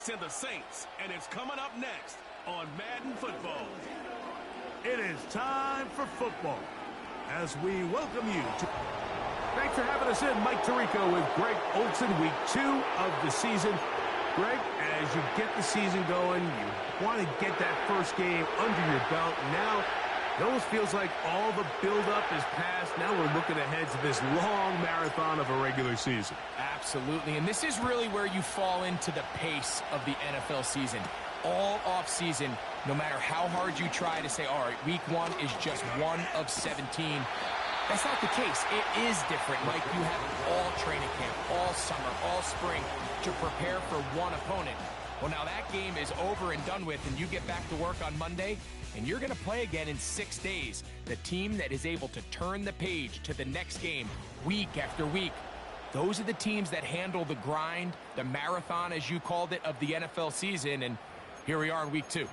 To the Saints, and it's coming up next on Madden Football. It is time for football as we welcome you to... Thanks for having us in, Mike Tirico with Greg Olsen, week 2 of the season. Greg, as you get the season going, you want to get that first game under your belt. Now, it almost feels like all the buildup is past. Now we're looking ahead to this long marathon of a regular season. Absolutely, and this is really where you fall into the pace of the NFL season. All off-season, no matter how hard you try to say, all right, week 1 is just 1 of 17. That's not the case. It is different. Like you have all training camp, all summer, all spring to prepare for one opponent. Well, now that game is over and done with, and you get back to work on Monday, and you're going to play again in 6 days. The team that is able to turn the page to the next game week after week, those are the teams that handle the grind, the marathon, as you called it, of the NFL season. And here we are in week 2.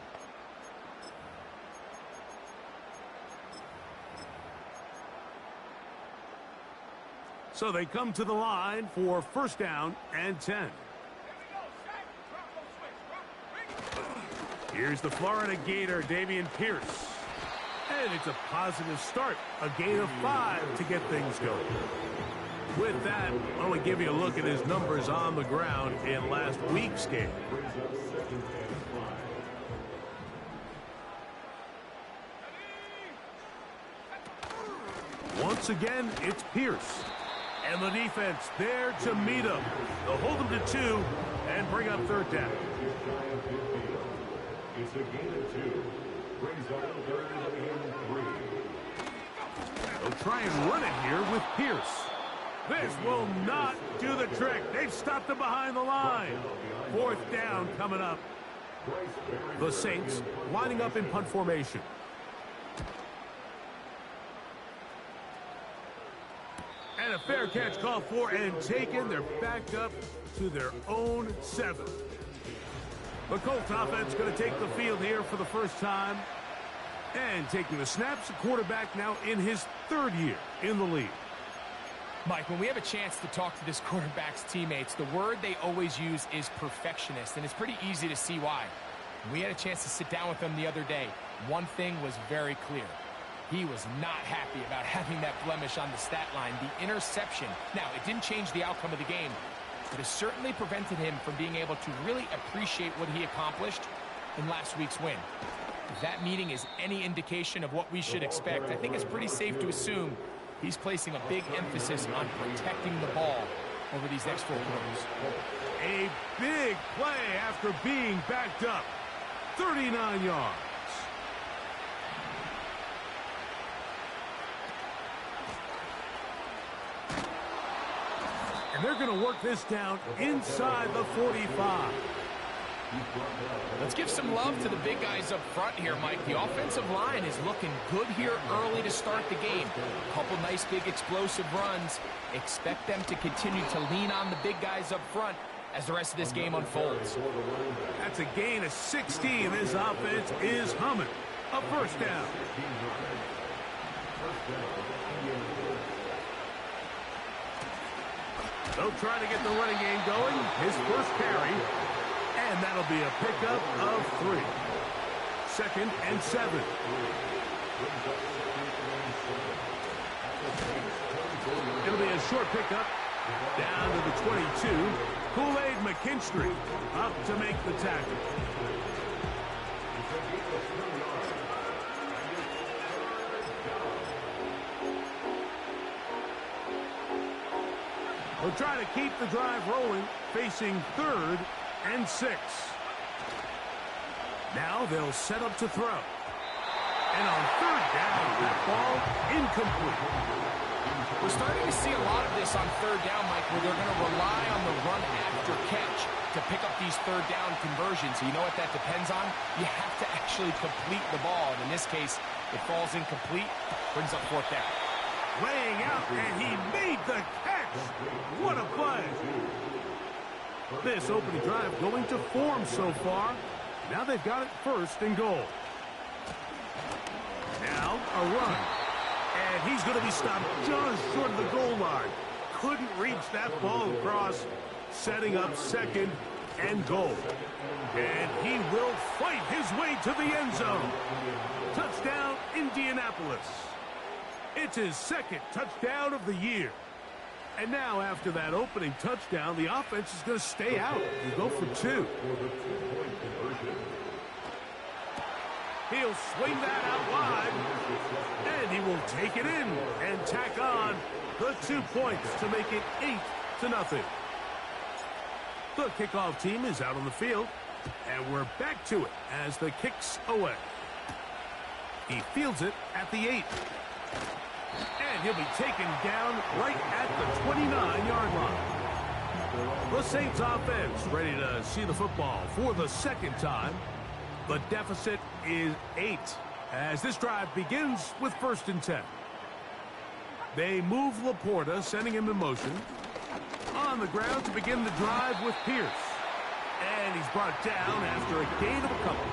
So they come to the line for first down and 10. Here's the Florida Gator, Dameon Pierce. And it's a positive start. A gain of 5 to get things going. With that, I want to give you a look at his numbers on the ground in last week's game. Once again, it's Pierce. And the defense there to meet him. They'll hold him to 2 and bring up third down. It's a gain of 2. Brings up third and 3. They'll try and run it here with Pierce. This will not do the trick. They've stopped him behind the line. Fourth down coming up. The Saints lining up in punt formation. And a fair catch called for and taken. They're backed up to their own 7. The Colts offense going to take the field here for the first time. And taking the snaps, the quarterback now in his 3rd year in the league. Mike, when we have a chance to talk to this quarterback's teammates, the word they always use is perfectionist, and it's pretty easy to see why. We had a chance to sit down with him the other day. One thing was very clear. He was not happy about having that blemish on the stat line, the interception. Now, it didn't change the outcome of the game, but it certainly prevented him from being able to really appreciate what he accomplished in last week's win. If that meeting is any indication of what we should expect, I think it's pretty safe to assume he's placing a big emphasis on protecting the ball over these next 4 quarters. A big play after being backed up. 39 yards. And they're going to work this down inside the 45. Let's give some love to the big guys up front here, Mike. The offensive line is looking good here early to start the game. A couple nice big explosive runs. Expect them to continue to lean on the big guys up front as the rest of this game unfolds. That's a gain of 16. This offense is humming. A first down. They'll try to get the running game going. His first carry. And that'll be a pickup of 3. 2nd and 7. It'll be a short pickup down to the 22. Kool-Aid McKinstry up to make the tackle. We'll try to keep the drive rolling, facing 3rd and 6. Now they'll set up to throw. And on 3rd down, that ball incomplete. We're starting to see a lot of this on 3rd down, Mike, where they're going to rely on the run after catch to pick up these 3rd down conversions. So you know what that depends on? You have to actually complete the ball. And in this case, it falls incomplete, brings up 4th down. Laying out, and he made the catch. What a play. This opening drive going to form so far. Now they've got it 1st and goal. Now a run. And he's going to be stopped just short of the goal line. Couldn't reach that ball across. Setting up 2nd and goal. And he will fight his way to the end zone. Touchdown, Indianapolis. It's his second touchdown of the year. And now, after that opening touchdown, the offense is going to stay out and go for two. He'll swing that out wide, and he will take it in and tack on the 2 points to make it 8-0. The kickoff team is out on the field, and we're back to it as the kick's away. He fields it at the 8. And he'll be taken down right at the 29-yard line. The Saints offense ready to see the football for the second time. The deficit is 8 as this drive begins with 1st and 10. They move Laporta, sending him in motion. On the ground to begin the drive with Pierce. And he's brought down after a gain of a couple.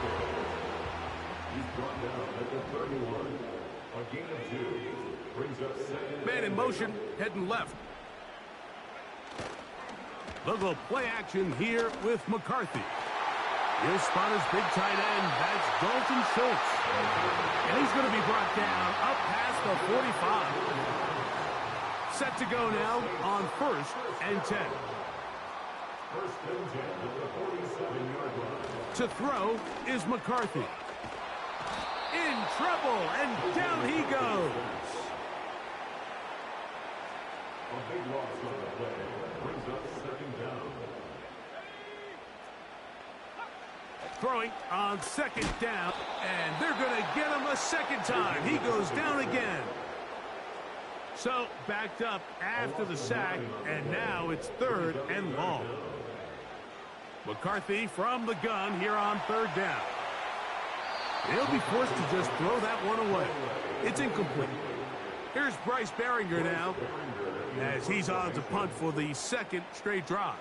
He's brought down at the 31. A gain of 2. Brings up second. Man in motion, heading left. They'll go play action here with McCarthy. He'll spot his big tight end. That's Dalton Schultz. And he's going to be brought down up past the 45. Set to go now on 1st and 10. 1st and 10 at the 47-yard line. To throw is McCarthy. In trouble, and down he goes. A big loss on the play. Brings up 2nd down. Throwing on 2nd down, and they're going to get him a second time. He goes down again. So, backed up after the sack, and now it's 3rd and long. McCarthy from the gun here on 3rd down. He'll be forced to just throw that one away. It's incomplete. Here's Bryce Baringer now, as he's on to punt for the 2nd straight drive.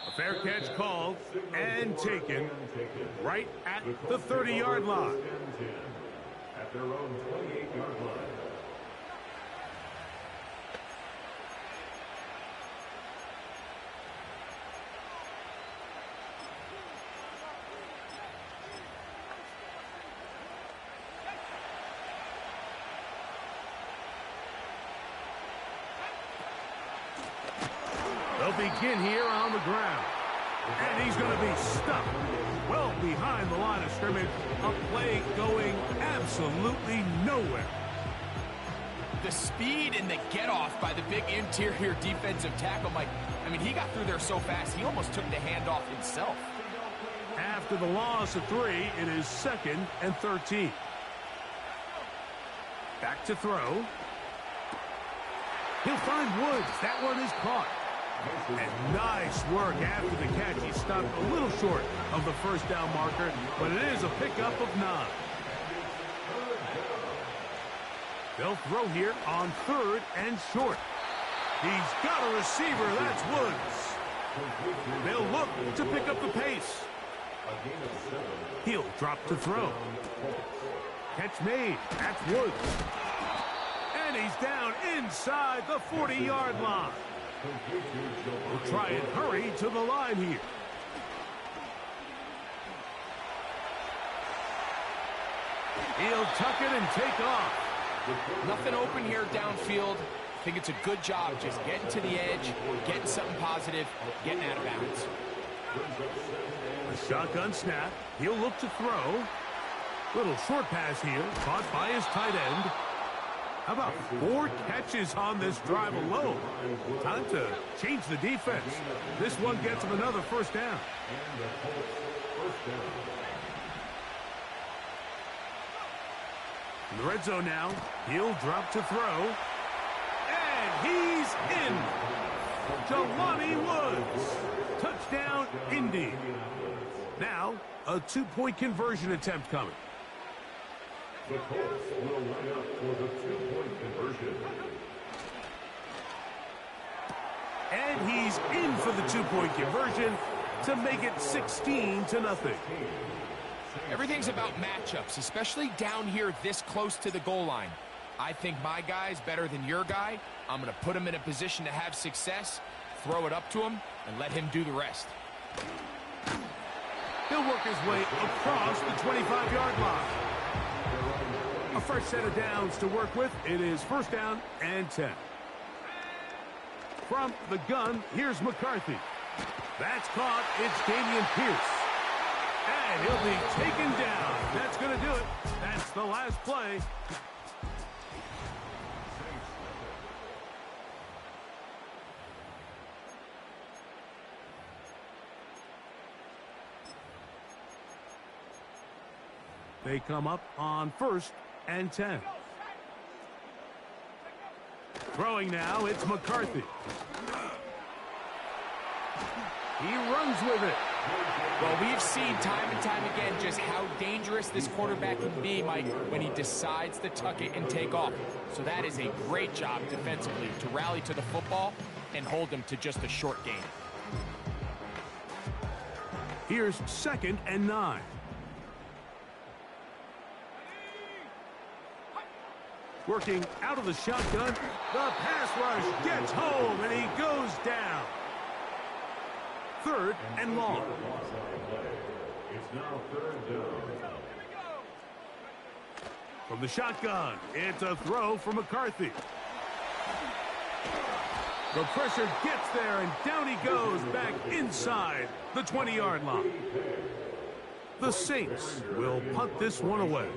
A fair catch called and taken right at the 30-yard line. At their own 28-yard line. They'll begin here on the ground. And he's going to be stuck well behind the line of scrimmage. A play going absolutely nowhere. The speed and the get-off by the big interior defensive tackle, Mike. I mean, he got through there so fast, he almost took the handoff himself. After the loss of 3, it is 2nd and 13. Back to throw. He'll find Woods. That one is caught. And nice work after the catch. He stopped a little short of the 1st down marker, but it is a pickup of 9. They'll throw here on 3rd and short. He's got a receiver. That's Woods. They'll look to pick up the pace. He'll drop to throw. Catch made. That's Woods. And he's down inside the 40-yard line. We'll try and hurry to the line here. He'll tuck it and take off. Nothing open here downfield. I think it's a good job just getting to the edge, getting something positive, getting out of bounds. A shotgun snap. He'll look to throw. Little short pass here, caught by his tight end. How about 4 catches on this drive alone? Time to change the defense. This one gets him another 1st down. In the red zone now, he'll drop to throw. And he's in. Jelani Woods. Touchdown, Indy. Now, a 2-point conversion attempt coming. The Colts will line up for the 2-point conversion. And he's in for the 2-point conversion to make it 16-0. Everything's about matchups, especially down here this close to the goal line. I think my guy's better than your guy. I'm going to put him in a position to have success, throw it up to him, and let him do the rest. He'll work his way across the 25-yard line. A fresh set of downs to work with. It is first down and 10. From the gun, here's McCarthy. That's caught. It's Dameon Pierce. And he'll be taken down. That's going to do it. That's the last play. They come up on first and 10. Throwing now, it's McCarthy. He runs with it. Well, we've seen time and time again just how dangerous this quarterback can be, Mike, when he decides to tuck it and take off. So that is a great job defensively to rally to the football and hold him to just a short gain. Here's second and 9. Working out of the shotgun. The pass rush gets home, and he goes down. Third and long. It's now third down. From the shotgun, it's a throw for McCarthy. The pressure gets there, and down he goes back inside the 20-yard line. The Saints will punt this one away.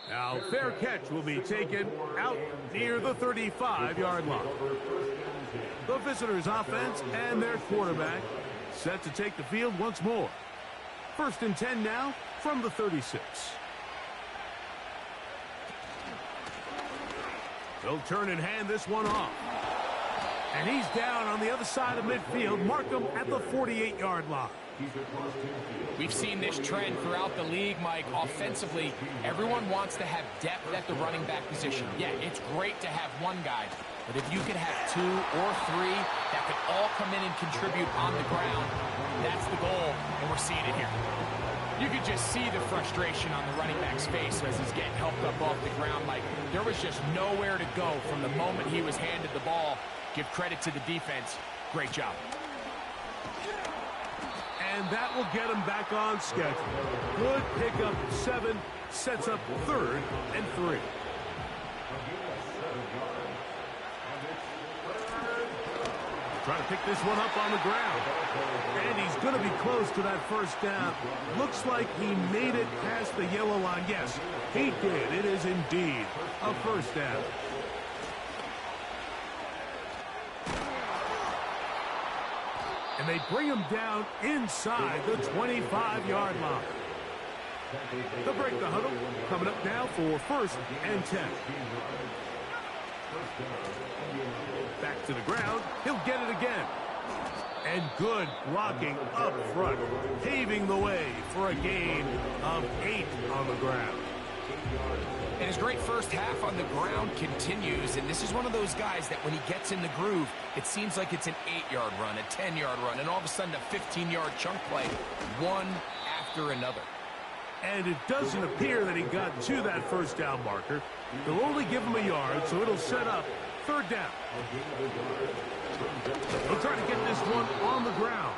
Now, fair catch will be taken out near the 35-yard line. The visitors' offense and their quarterback set to take the field once more. First and 10 now from the 36. They'll turn and hand this one off. And he's down on the other side of midfield. Mark him at the 48-yard line. We've seen this trend throughout the league, Mike. Offensively, everyone wants to have depth at the running back position. Yeah, it's great to have one guy, but if you could have 2 or 3 that could all come in and contribute on the ground, that's the goal, and we're seeing it here. You could just see the frustration on the running back's face as he's getting helped up off the ground. Like, there was just nowhere to go from the moment he was handed the ball. Give credit to the defense. Great job. And that will get him back on schedule. Good pickup. 7 sets up third and 3. Trying to pick this one up on the ground. And he's going to be close to that first down. Looks like he made it past the yellow line. Yes, he did. It is indeed a first down. And they bring him down inside the 25-yard line. They'll break the huddle. Coming up now for first and 10. Back to the ground. He'll get it again. And good blocking up front, paving the way for a gain of 8 on the ground. And his great first half on the ground continues, and this is one of those guys that when he gets in the groove, it seems like it's an 8-yard run, a 10-yard run, and all of a sudden a 15-yard chunk play, one after another. And it doesn't appear that he got to that first down marker. They'll only give him a yard, so it'll set up third down. They'll try to get this one on the ground.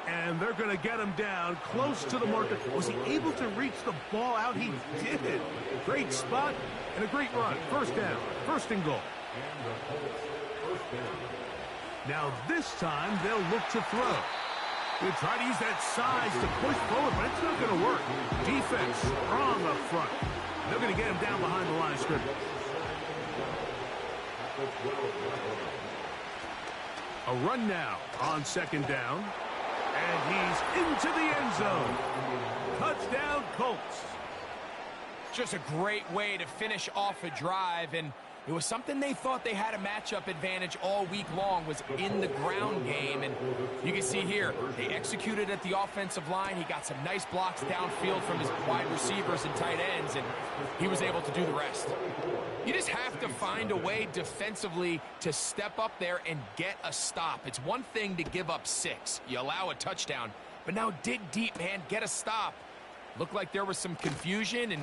And they're going to get him down close to the marker. Was he able to reach the ball out? He did. Great spot and a great run. First down. First and goal. Now this time they'll look to throw. They'll try to use that size to push forward, but it's not going to work. Defense strong up front. They're going to get him down behind the line of scrimmage. A run now on second down. And he's into the end zone. Touchdown, Colts. Just a great way to finish off a drive, and it was something they thought they had a matchup advantage all week long, was in the ground game. And you can see here, they executed at the offensive line. He got some nice blocks downfield from his wide receivers and tight ends, and he was able to do the rest. You just have to find a way defensively to step up there and get a stop. It's one thing to give up 6. You allow a touchdown, but but now dig deep, man. Get a stop. Looked like there was some confusion, and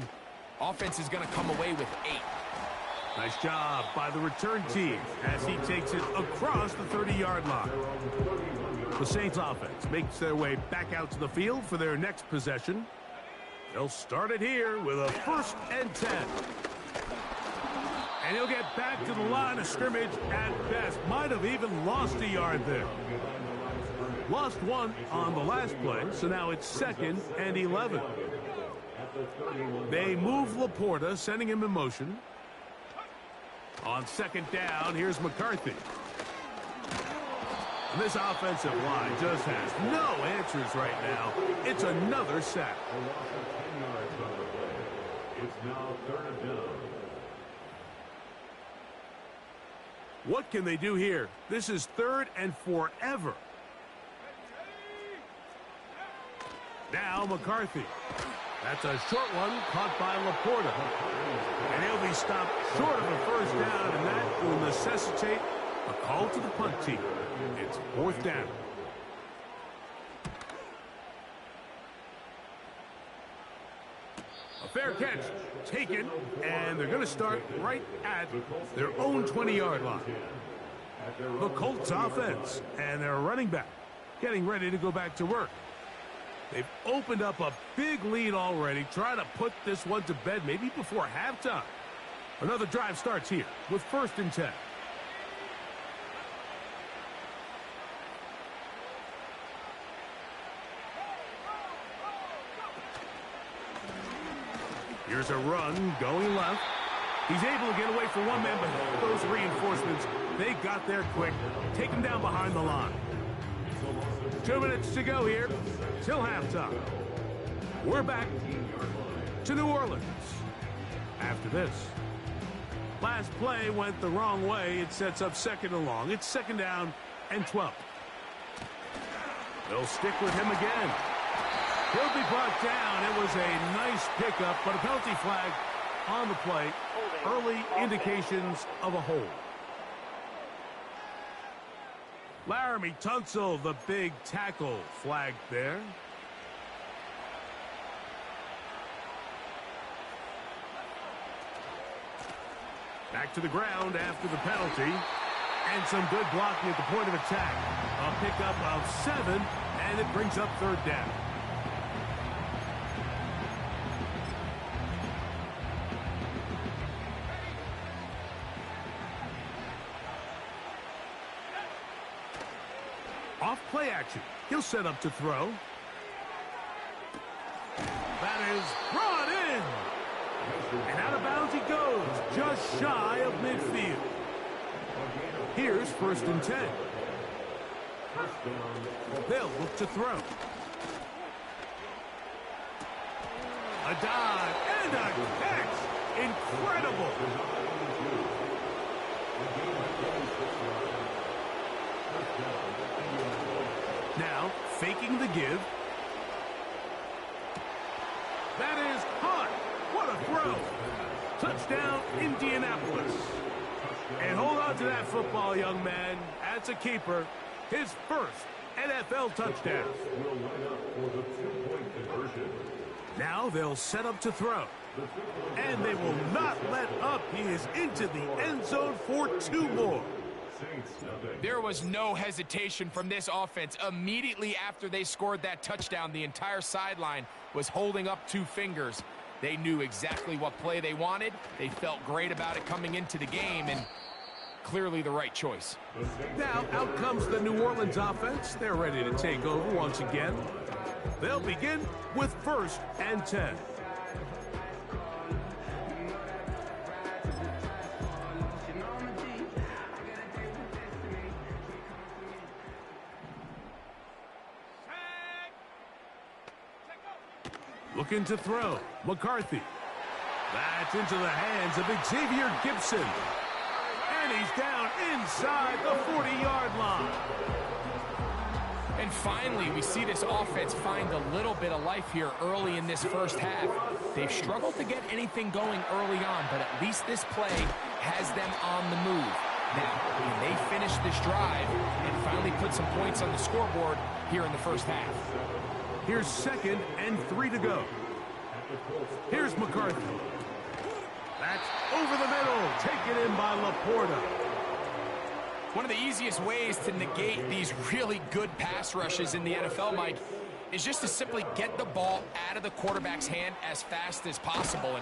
offense is going to come away with 8. Nice job by the return team as he takes it across the 30-yard line. The Saints offense makes their way back out to the field for their next possession. They'll start it here with a 1st and 10. And he'll get back to the line of scrimmage at best. Might have even lost a yard there. Lost 1 on the last play, so now it's 2nd and 11. They move Laporta, sending him in motion. On 2nd down, here's McCarthy. And this offensive line just has no answers right now. It's another sack. It's now 3rd down. What can they do here? This is 3rd and forever. Now McCarthy. That's a short one caught by Laporta. And he'll be stopped short of a 1st down, and that will necessitate a call to the punt team. It's 4th down. A fair catch taken, and they're going to start right at their own 20-yard line. The Colts offense and their running back getting ready to go back to work. They've opened up a big lead already, trying to put this one to bed maybe before halftime. Another drive starts here with 1st and 10. Here's a run going left. He's able to get away from one man, but those reinforcements, they got there quick. Take him down behind the line. 2 minutes to go here till halftime. We're back to New Orleans after this. Last play went the wrong way. It sets up 2nd and long. It's 2nd down and 12. They'll stick with him again. He'll be brought down. It was a nice pickup, but a penalty flag on the play. Early indications of a hold. Laramie Tunsil, the big tackle, flagged there. Back to the ground after the penalty. And some good blocking at the point of attack. A pickup of 7, and it brings up 3rd down. Off play action. He'll set up to throw. That is brought in. And out of bounds he goes, just shy of midfield. Here's 1st and 10. They'll look to throw. A dive and a catch. Incredible. Now, faking the give. That is caught. What a throw. Touchdown, Indianapolis. And hold on to that football, young man. That's a keeper. His 1st NFL touchdown. Now they'll set up to throw. And they will not let up. He is into the end zone for 2 more. There was no hesitation from this offense. Immediately after they scored that touchdown, the entire sideline was holding up 2 fingers. They knew exactly what play they wanted. They felt great about it coming into the game, and clearly the right choice. Now out comes the New Orleans offense. They're ready to take over once again. They'll begin with 1st and 10. Looking to throw. McCarthy. That's into the hands of Xavier Gibson. And he's down inside the 40-yard line. And finally, we see this offense find a little bit of life here early in this 1st half. They've struggled to get anything going early on, but at least this play has them on the move. Now, can they finish this drive and finally put some points on the scoreboard here in the first half? Here's 2nd and 3 to go. Here's McCarthy. That's over the middle. Taken in by Laporta. One of the easiest ways to negate these really good pass rushes in the NFL, Mike, is just to simply get the ball out of the quarterback's hand as fast as possible.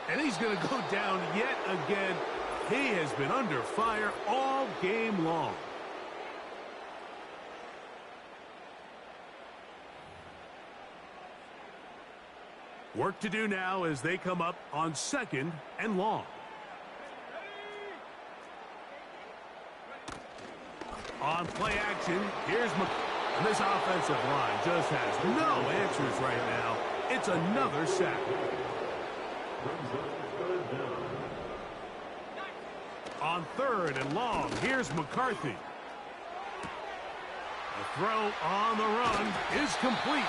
And he's going to go down yet again. He has been under fire all game long. Work to do now as they come up on 2nd and long. On play action, here's this offensive line just has no answers right now. It's another sack. On 3rd and long, here's McCarthy. The throw on the run is complete.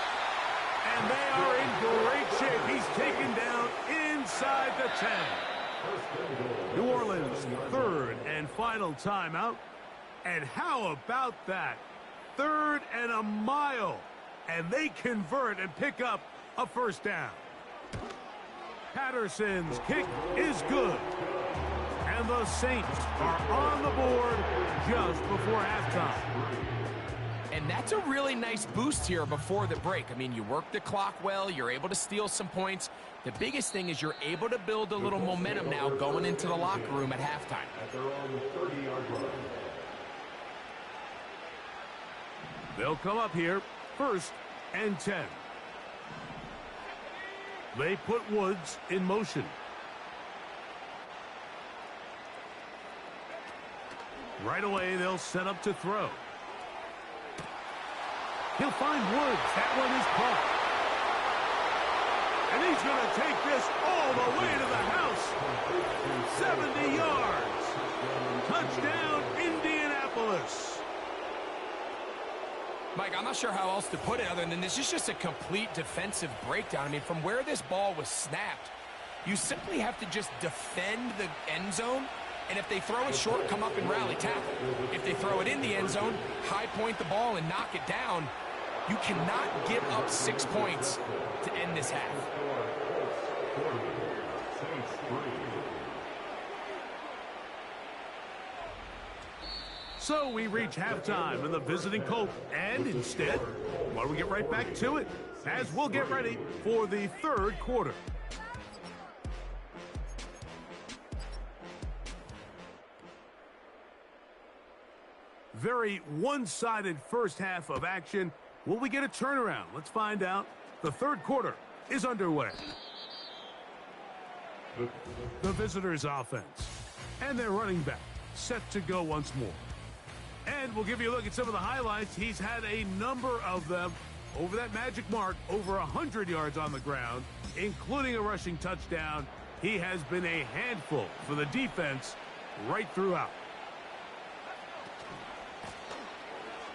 And they are in great shape. He's taken down inside the 10. New Orleans, 3rd and final timeout. And how about that? 3rd and a mile. And they convert and pick up a first down. Patterson's kick is good. And the Saints are on the board just before halftime. And that's a really nice boost here before the break. I mean, you work the clock well. You're able to steal some points. The biggest thing is you're able to build a little momentum now going into the locker room at halftime. They'll come up here, 1st and 10. They put Woods in motion. Right away, they'll set up to throw. He'll find Woods. That one is caught. And he's going to take this all the way to the house. 70 yards. Touchdown, Indianapolis. Mike, I'm not sure how else to put it other than this is just a complete defensive breakdown. I mean, from where this ball was snapped, you simply have to just defend the end zone. And if they throw it short, come up and rally tackle. If they throw it in the end zone, high point the ball and knock it down. You cannot give up 6 points to end this half. So we reach halftime in the visiting Colt. And instead, why don't we get right back to it as we'll get ready for the 3rd quarter. Very one-sided first half of action. Will we get a turnaround? Let's find out. The 3rd quarter is underway. The visitors' offense and their running back set to go once more. And we'll give you a look at some of the highlights. He's had a number of them over that magic mark, over 100 yards on the ground, including a rushing touchdown. He has been a handful for the defense right throughout.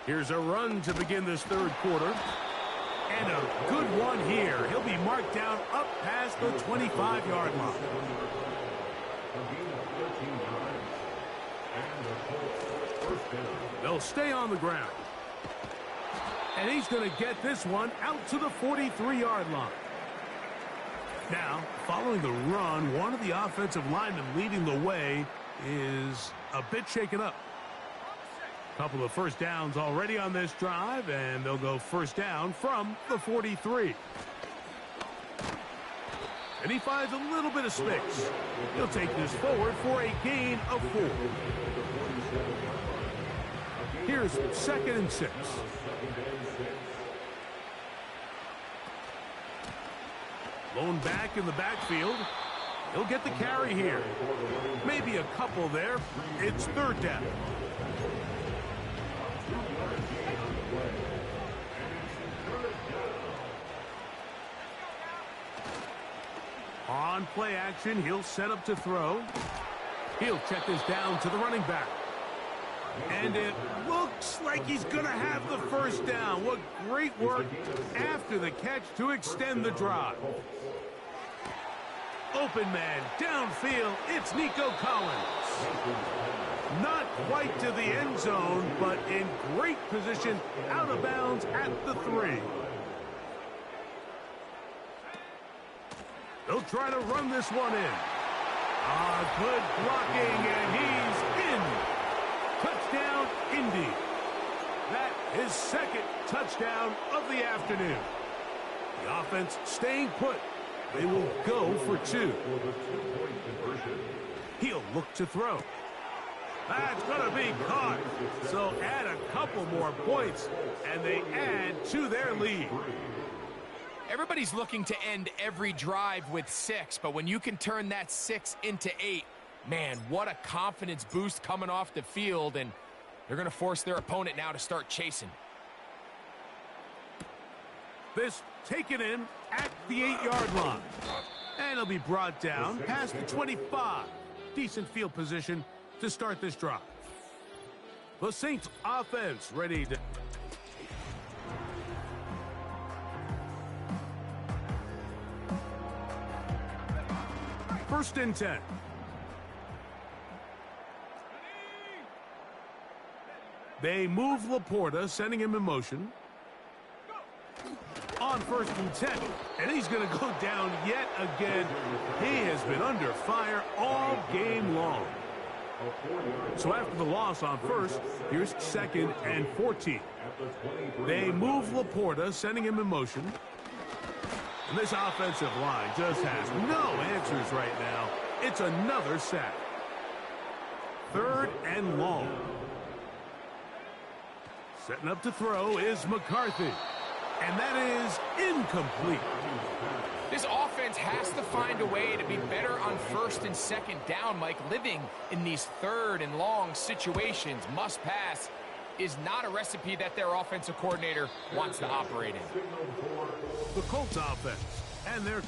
Here's a run to begin this 3rd quarter. And a good one here. He'll be marked down up past the 25-yard line. They'll stay on the ground. And he's going to get this one out to the 43-yard line. Now, following the run, one of the offensive linemen leading the way is a bit shaken up. Couple of first downs already on this drive, and they'll go first down from the 43. And he finds a little bit of space. He'll take this forward for a gain of 4. Here's 2nd and 6. Lone back in the backfield. He'll get the carry here. Maybe a couple there. It's 3rd down. On play action, he'll set up to throw. He'll check this down to the running back. And it looks like he's going to have the first down. What great work after the catch to extend the drive. open man downfield. It's Nico Collins. Not quite to the end zone, but in great position out of bounds at the 3. They'll try to run this one in. Good blocking, and he's in. Touchdown, Indy. That is second touchdown of the afternoon. The offense staying put. They will go for 2. He'll look to throw. That's going to be caught. So add a couple more points, and they add to their lead. Everybody's looking to end every drive with 6, but when you can turn that 6 into 8, man, what a confidence boost coming off the field, and they're going to force their opponent now to start chasing. This taken in at the 8-yard line. And it'll be brought down past the 25. Decent field position to start this drive. The Saints offense ready to... First and 10. They move Laporta, sending him in motion. On first and 10, and he's going to go down yet again. He has been under fire all game long. So after the loss on first, here's second and 14. They move Laporta, sending him in motion. And this offensive line just has no answers right now. It's another sack. Third and long. Setting up to throw is McCarthy. And that is incomplete. This offense has to find a way to be better on first and second down, Mike. Living in these third and long situations, must pass, is not a recipe that their offensive coordinator wants to operate in. The Colts offense and their...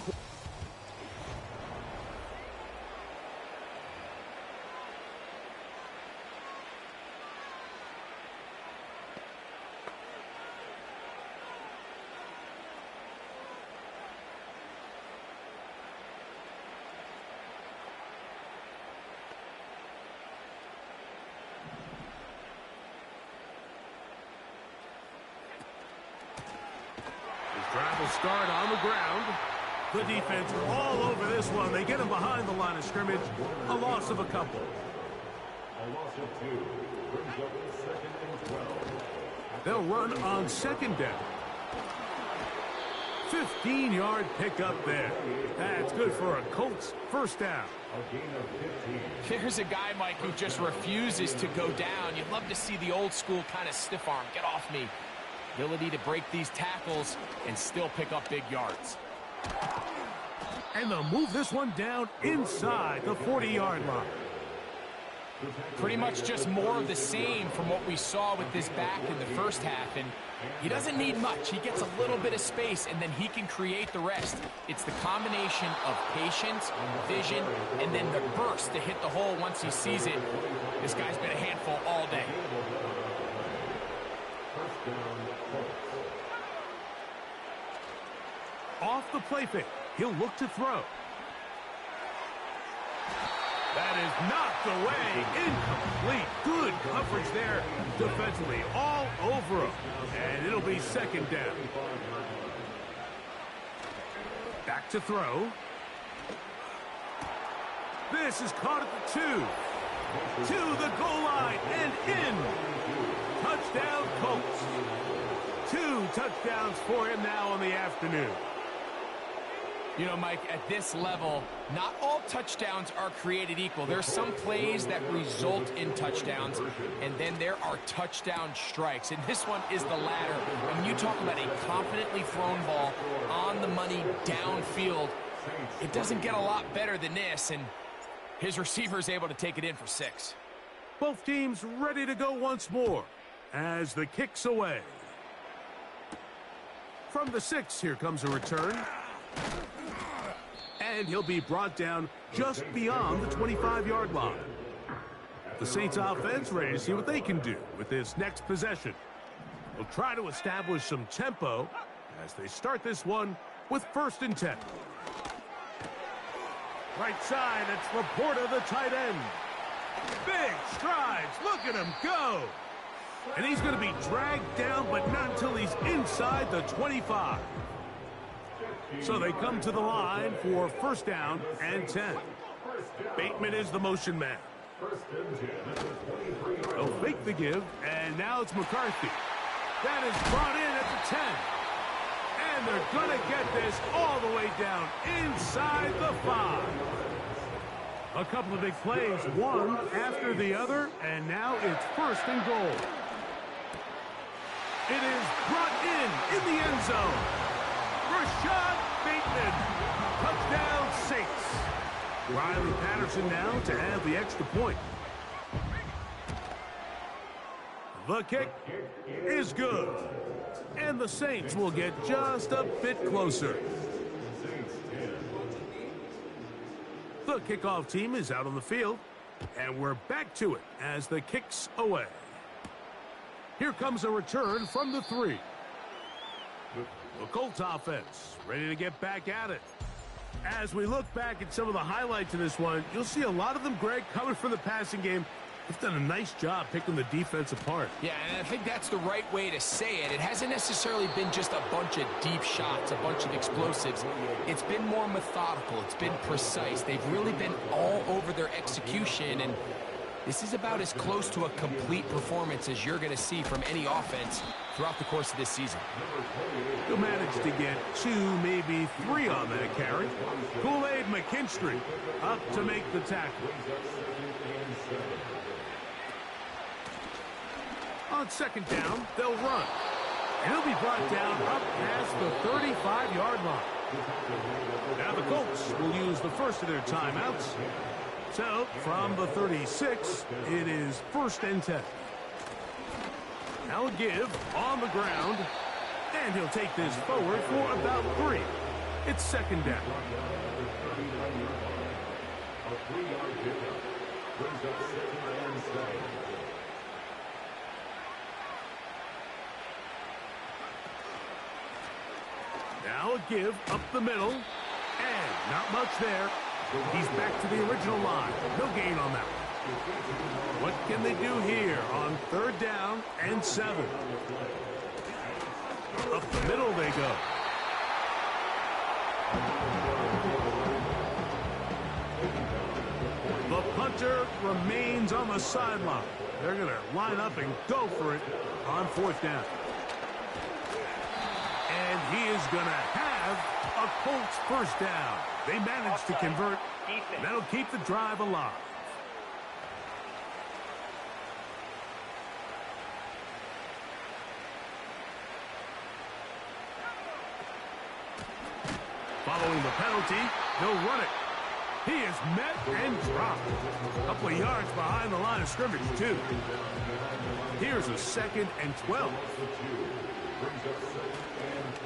Drive will start on the ground. The defense all over this one. They get him behind the line of scrimmage. A loss of a couple. A loss of 2 brings up second and 12. They'll run on second down. 15-yard pickup there. That's good for a Colts first down. A gain of 15. Here's a guy, Mike, who just refuses to go down. You'd love to see the old school kind of stiff arm. Get off me. Ability to break these tackles and still pick up big yards. And they'll move this one down inside the 40-yard line. Pretty much just more of the same from what we saw with this back in the first half. And he doesn't need much. He gets a little bit of space, and then he can create the rest. It's the combination of patience, vision, and then the burst to hit the hole once he sees it. This guy's been a handful all day. Off the play fake. He'll look to throw. That is knocked away. Incomplete. Good coverage there defensively. All over him. And it'll be second down. Back to throw. This is caught at the 2. To the goal line and in. Touchdown, Colts. 2 touchdowns for him now in the afternoon. You know, Mike, at this level, not all touchdowns are created equal. There's some plays that result in touchdowns, and then there are touchdown strikes. And this one is the latter. When you talk about a confidently thrown ball on the money downfield, it doesn't get a lot better than this, and his receiver is able to take it in for 6. Both teams ready to go once more as the kick's away. From the 6, here comes a return. And he'll be brought down just beyond the 25-yard line. The Saints offense ready to see what they can do with this next possession. They'll try to establish some tempo as they start this one with first and 10. Right side, it's Laporta, the tight end. Big strides. Look at him go. And he's going to be dragged down, but not until he's inside the 25. So they come to the line for first down and 10. Bateman is the motion man. They'll fake the give, and now it's McCarthy. That is brought in at the 10. And they're going to get this all the way down inside the 5. A couple of big plays, one after the other, and now it's first and goal. It is brought in the end zone. Rashad Bateman, touchdown Saints. Riley Patterson now to add the extra point. The kick is good. And the Saints will get just a bit closer. The kickoff team is out on the field, and we're back to it as the kick's away. Here comes a return from the 3. The Colts offense ready to get back at it. As we look back at some of the highlights of this one, you'll see a lot of them, Greg, coming from the passing game. They've done a nice job picking the defense apart. Yeah, and I think that's the right way to say it. It hasn't necessarily been just a bunch of deep shots, a bunch of explosives. It's been more methodical. It's been precise. They've really been all over their execution, and this is about as close to a complete performance as you're going to see from any offense throughout the course of this season. He'll manage to get 2, maybe 3 on that carry. Kool-Aid McKinstry up to make the tackle. On second down, they'll run. And he'll be brought down up past the 35-yard line. Now the Colts will use the first of their timeouts. So, from the 36, it is first and 10. Now a give on the ground. And he'll take this forward for about 3. It's second down. A 3-yard pickup brings up second and 7. Now a give up the middle, and not much there. He's back to the original line. No gain on that one. What can they do here on third down and 7? Up the middle they go. The punter remains on the sideline. They're going to line up and go for it on fourth down. And he is going to have a Colts first down. They managed to convert. That'll keep the drive alive. Following the penalty, they'll run it. He is met and dropped. A couple of yards behind the line of scrimmage, too. Here's a second and 12.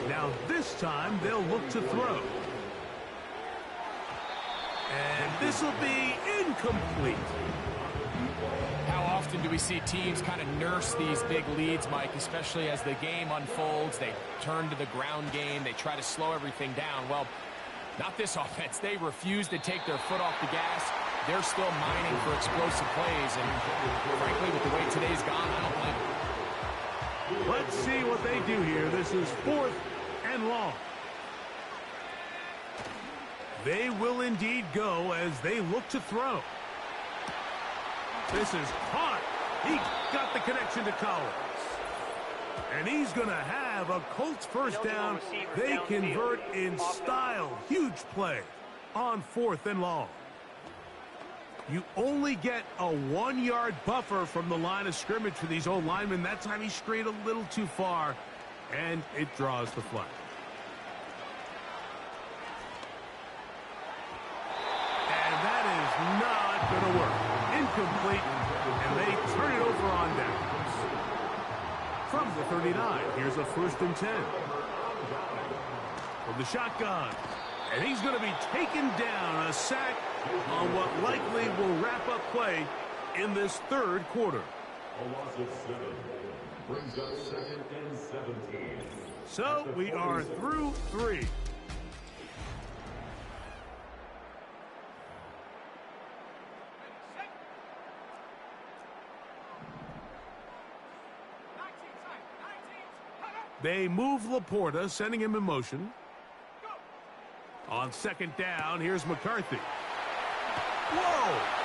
Now this time they'll look to throw. And this will be incomplete. How often do we see teams kind of nurse these big leads, Mike, especially as the game unfolds? They turn to the ground game. They try to slow everything down. Well, not this offense. They refuse to take their foot off the gas. They're still mining for explosive plays. And frankly, with the way today's gone, I don't blame them. Let's see what they do here. This is fourth and long. They will indeed go as they look to throw. This is caught. He got the connection to Collins. And he's going to have a Colts first down. They convert in style. Huge play on fourth and long. You only get a 1-yard buffer from the line of scrimmage for these old linemen. That time he strayed a little too far, and it draws the flag. And that is not going to work. Incomplete, and they turn it over on downs. From the 39, here's a first and 10. From the shotgun, and he's going to be taken down, a sack on what likely will wrap up play in this third quarter. A loss of 7 brings up second and 17. So we are through 3. They move Laporta, sending him in motion. On second down, here's McCarthy. Whoa!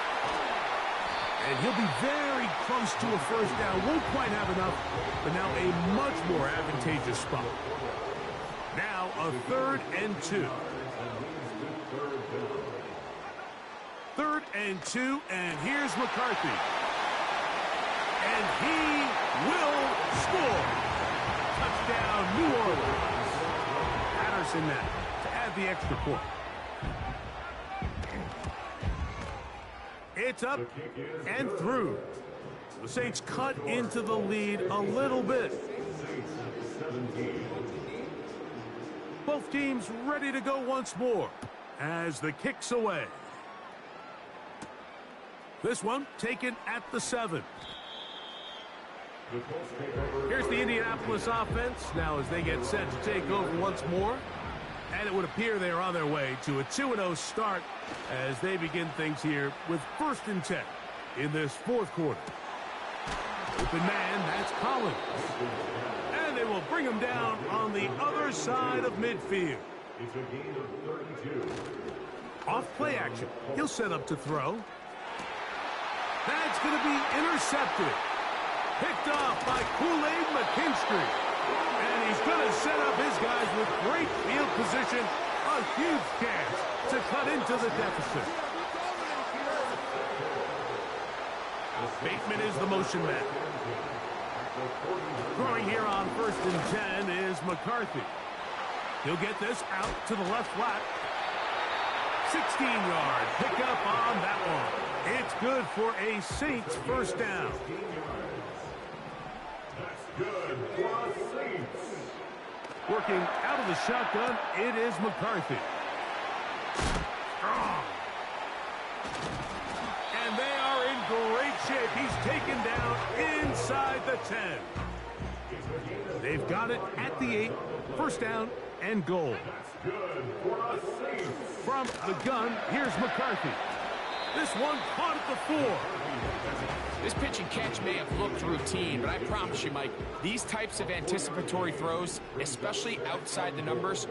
And he'll be very close to a first down. Won't quite have enough, but now a much more advantageous spot. Now a 3rd and 2. 3rd and 2, and here's McCarthy. And he will score. Touchdown, New Orleans. Patterson now to add the extra point. It's up and through. The Saints cut into the lead a little bit. Both teams ready to go once more as the kick's away. This one taken at the 7. Here's the Indianapolis offense now as they get set to take over once more. And it would appear they're on their way to a 2-0 start as they begin things here with 1st and 10 in this 4th quarter. Open man, that's Collins. And they will bring him down on the other side of midfield. It's a gain of 32. Off play action. He'll set up to throw. That's going to be intercepted. Picked off by Kool-Aid McKinstry. And he's going to set up his guys with great field position. A huge chance to cut into the deficit. Bateman is the motion man. Throwing here on 1st and 10 is McCarthy. He'll get this out to the left flat. 16-yard pickup on that one. It's good for a Saints first down. That's good for the Saints. Working out of the shotgun, it is McCarthy. Strong. And they are in great shape. He's taken down inside the 10. They've got it at the 8. First down and goal. That's good for the Saints. From the gun, here's McCarthy. This one caught at the 4. This pitch and catch may have looked routine, but I promise you, Mike, these types of anticipatory throws, especially outside the numbers,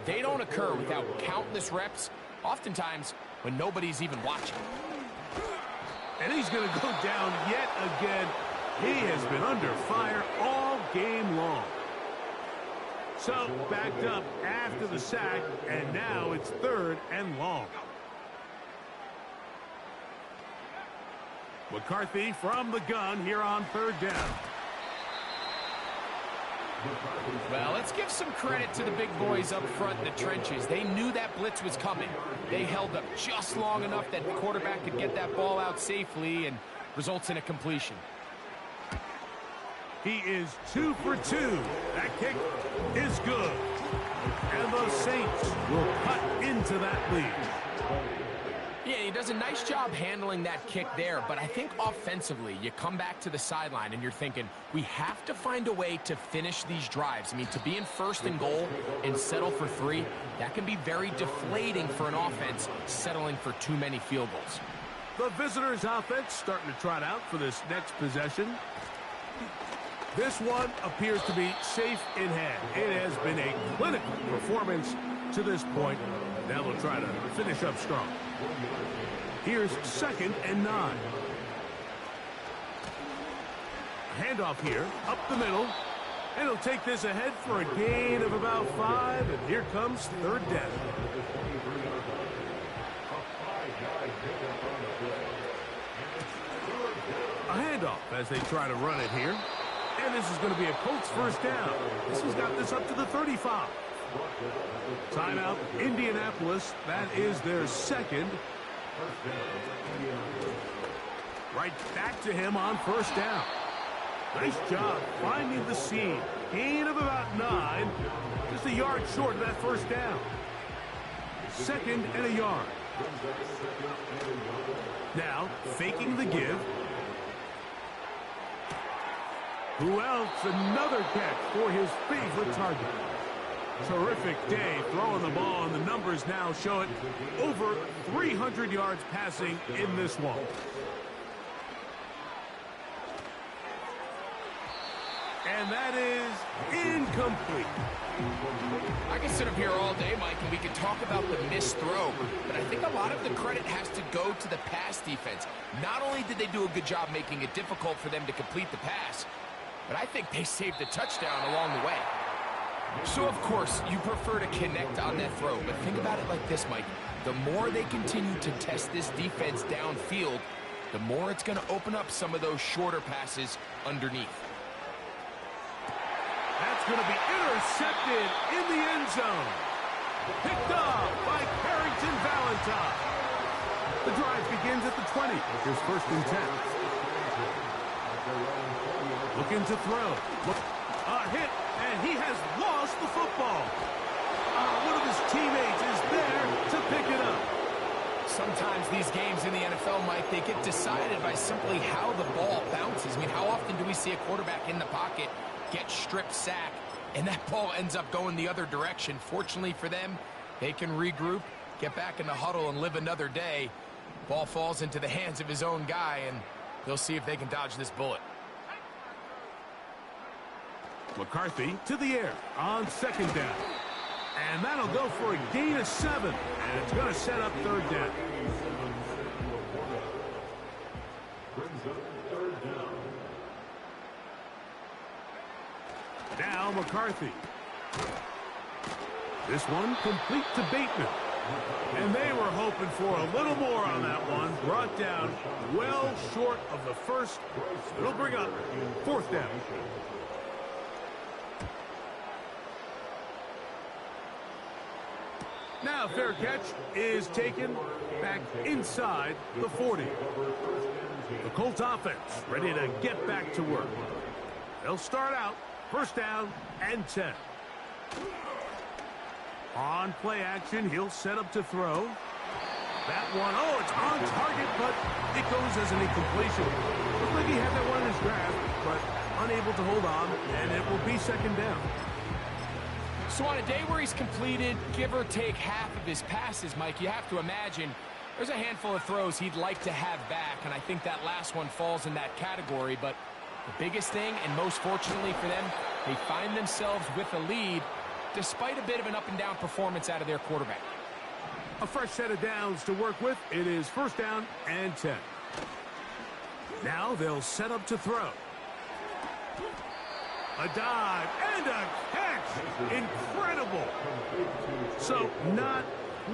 they don't occur without countless reps, oftentimes when nobody's even watching. And he's going to go down yet again. He has been under fire all game long. So, backed up after the sack, and now it's 3rd and long. McCarthy from the gun here on 3rd down. Well, let's give some credit to the big boys up front in the trenches. They knew that blitz was coming. They held up just long enough that the quarterback could get that ball out safely and results in a completion. He is 2 for 2. That kick is good. And the Saints will cut into that lead. Yeah, he does a nice job handling that kick there, but I think offensively, you come back to the sideline and you're thinking, we have to find a way to finish these drives. I mean, to be in 1st and goal and settle for 3, that can be very deflating for an offense settling for too many field goals. The visitors' offense starting to trot out for this next possession. This one appears to be safe in hand. It has been a clinical performance to this point. Now they'll try to finish up strong. Here's 2nd and 9. Handoff here, up the middle. And he'll take this ahead for a gain of about 5. And here comes 3rd down. A handoff as they try to run it here. And this is going to be a Colts first down. This has got this up to the 35. Timeout, Indianapolis. That is their 2nd. Right back to him on 1st down. Nice job finding the seam. Gain of about 9. Just a yard short of that 1st down. 2nd and a yard. Now, faking the give. Who else? Another catch for his favorite target. Terrific day throwing the ball, and the numbers now show it. Over 300 yards passing in this one. And that is incomplete. I can sit up here all day, Mike, and we can talk about the missed throw, but I think a lot of the credit has to go to the pass defense. Not only did they do a good job making it difficult for them to complete the pass, but I think they saved the touchdown along the way. So, of course, you prefer to connect on that throw, but think about it like this, Mike. The more they continue to test this defense downfield, the more it's going to open up some of those shorter passes underneath. That's going to be intercepted in the end zone. Picked up by Carrington Valentine. The drive begins at the 20. Here's 1st and 10. Looking to throw. A hit, and he has lost the football. One of his teammates is there to pick it up. Sometimes these games in the NFL, Mike, they get decided by simply how the ball bounces. I mean, how often do we see a quarterback in the pocket get stripped sack, and that ball ends up going the other direction? Fortunately for them, they can regroup, get back in the huddle, and live another day. Ball falls into the hands of his own guy, and they'll see if they can dodge this bullet. McCarthy to the air on 2nd down. And that'll go for a gain of 7. And it's going to set up 3rd down. Brings up 3rd down. Now McCarthy. This one complete to Bateman. And they were hoping for a little more on that one. Brought down well short of the first. It'll bring up 4th down. Now fair catch is taken back inside the 40. The Colts offense ready to get back to work. They'll start out 1st down and 10. On play action, he'll set up to throw. That one, it's on target, but it goes as an incompletion. Looks like he had that one in his grasp, but unable to hold on, and it will be 2nd down. So on a day where he's completed, give or take half of his passes, Mike, you have to imagine there's a handful of throws he'd like to have back, and I think that last one falls in that category. But the biggest thing, and most fortunately for them, they find themselves with a lead despite a bit of an up-and-down performance out of their quarterback. A fresh set of downs to work with. It is 1st down and 10. Now they'll set up to throw. A dive and a catch. Incredible. So not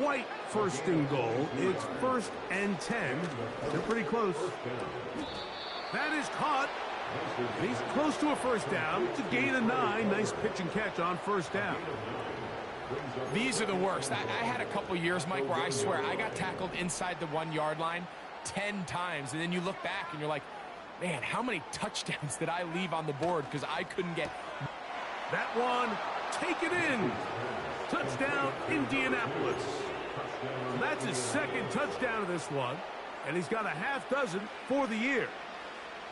quite 1st and goal. It's 1st and 10. They're pretty close. That is caught. He's close to a 1st down to gain a 9. Nice pitch and catch on 1st down. These are the worst. I had a couple years, Mike, where I swear I got tackled inside the 1-yard line 10 times. And then you look back and you're like, man, how many touchdowns did I leave on the board because I couldn't get... That one, take it in. Touchdown, Indianapolis. That's his 2nd touchdown of this one, and he's got a half dozen for the year.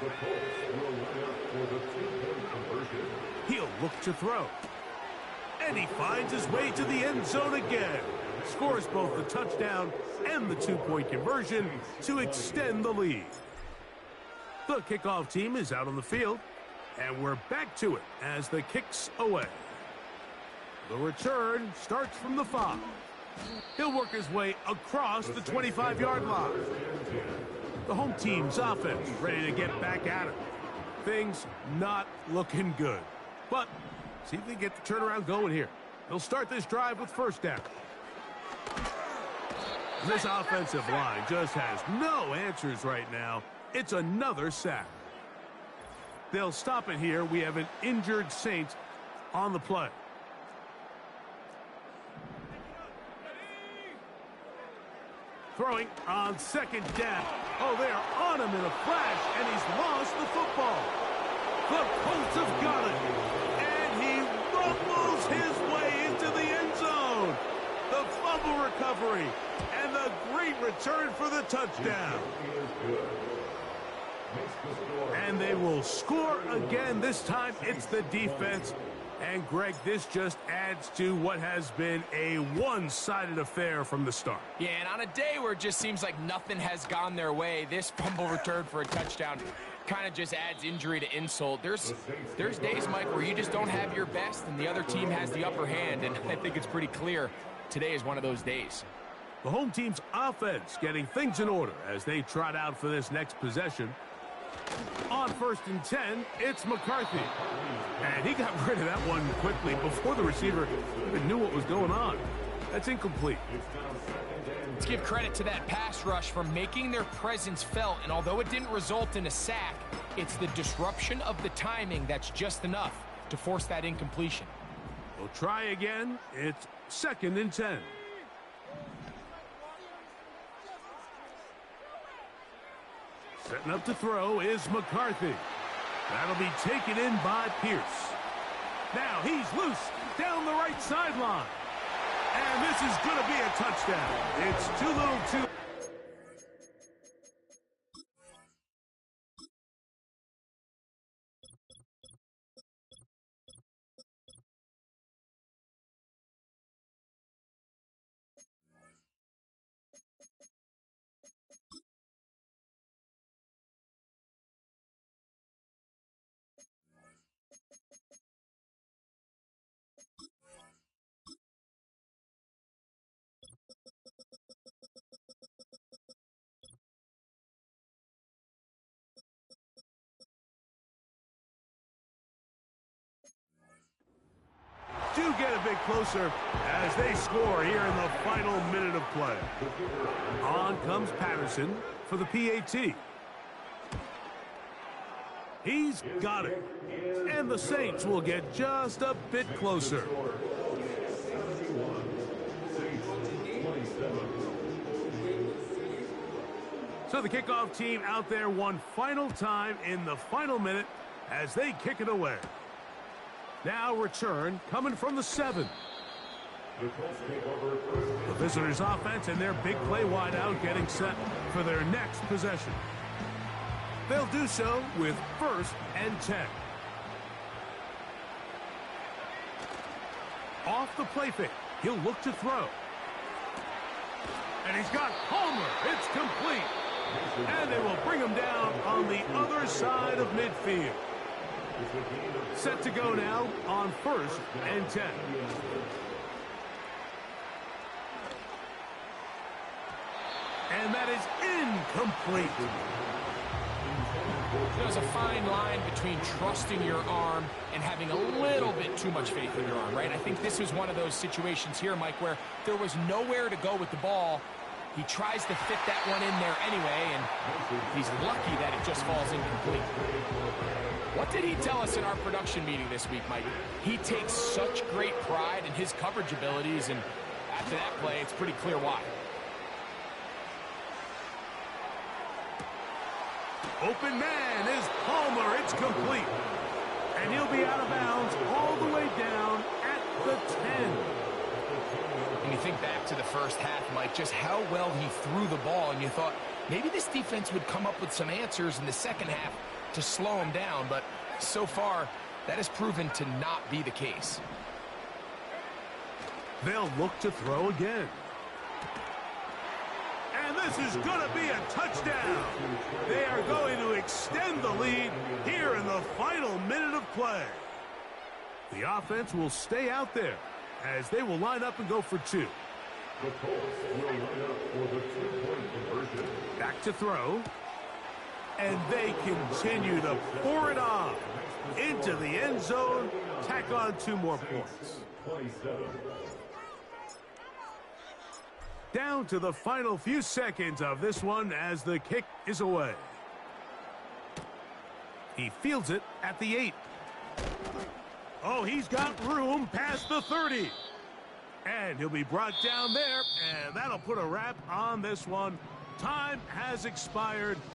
The Colts will line up for the 2-point conversion. He'll look to throw. And he finds his way to the end zone again. Scores both the touchdown and the 2-point conversion to extend the lead. The kickoff team is out on the field, and we're back to it as the kick's away. The return starts from the 5. He'll work his way across the 25-yard line. The home team's offense ready to get back at it. Things not looking good. But see if they get the turnaround going here. They'll start this drive with 1st down. This offensive line just has no answers right now. It's another sack. They'll stop it here. We have an injured Saint on the play. Throwing on 2nd down. They are on him in a flash, and he's lost the football. The Colts have got it, and he rumbles his way into the end zone. The fumble recovery, and the great return for the touchdown. And they will score again. This time it's the defense. And, Greg, this just adds to what has been a one-sided affair from the start. Yeah, and on a day where it just seems like nothing has gone their way, this fumble return for a touchdown kind of just adds injury to insult. There's days, Mike, where you just don't have your best and the other team has the upper hand, and I think it's pretty clear today is one of those days. The home team's offense getting things in order as they trot out for this next possession. On 1st and 10, it's McCarthy. And he got rid of that one quickly before the receiver even knew what was going on. That's incomplete. Let's give credit to that pass rush for making their presence felt, and although it didn't result in a sack, it's the disruption of the timing that's just enough to force that incompletion. We'll try again. It's 2nd and 10. Setting up to throw is McCarthy. That'll be taken in by Pierce. Now he's loose down the right sideline. And this is going to be a touchdown. It's too little too... do get a bit closer as they score here in the final minute of play. On comes Patterson for the PAT. He's got it. And the Saints will get just a bit closer. So the kickoff team out there one final time in the final minute as they kick it away. Now return coming from the 7. The visitors' offense and their big play wideout getting set for their next possession. They'll do so with 1st and 10. Off the play fake, he'll look to throw. And he's got Palmer. It's complete. And they will bring him down on the other side of midfield. Set to go now on 1st and 10. And that is incomplete. There's a fine line between trusting your arm and having a little bit too much faith in your arm, right? I think this was one of those situations here, Mike, where there was nowhere to go with the ball. He tries to fit that one in there anyway, and he's lucky that it just falls incomplete. What did he tell us in our production meeting this week, Mike? He takes such great pride in his coverage abilities, and after that play, it's pretty clear why. Open man is Palmer. It's complete. And he'll be out of bounds all the way down at the 10. And you think back to the first half, Mike, just how well he threw the ball, and you thought maybe this defense would come up with some answers in the second half to slow him down, but so far that has proven to not be the case. They'll look to throw again. And this is going to be a touchdown. They are going to extend the lead here in the final minute of play. The offense will stay out there as they will line up and go for 2. The Colts will line up for the 2-point conversion. Back to throw. And they continue to pour it on into the end zone. Tack on 2 more points. 27. Down to the final few seconds of this one as the kick is away. He fields it at the 8. Oh, he's got room past the 30. And he'll be brought down there, and that'll put a wrap on this one. Time has expired.